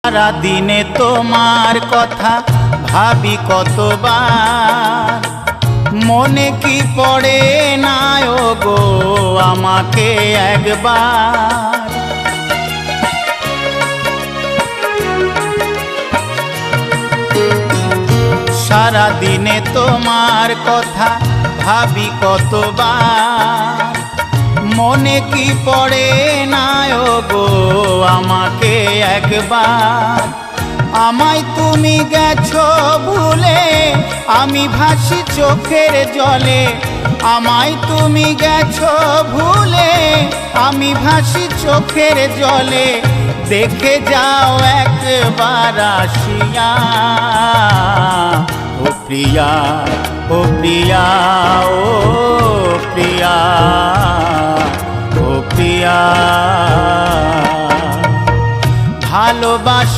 সারা দিনে তোমার কথা ভাবি কতবার, মনে কি পড়ে না গো আমাকে একবার। সারা দিনে তোমার কথা ভাবি কতবার, মনে কি পড়ে না গো আমাকে একবার। আমায় তুমি গেছো ভুলে, আমি ভাসি চোখের জলে। আমায় তুমি গেছো ভুলে, আমি ভাসি চোখের জলে। দেখে যাও একবার আসিয়া, ও প্রিয়া, ও প্রিয়া, ও প্রিয়া, ও প্রিয়া। ভালোবাসা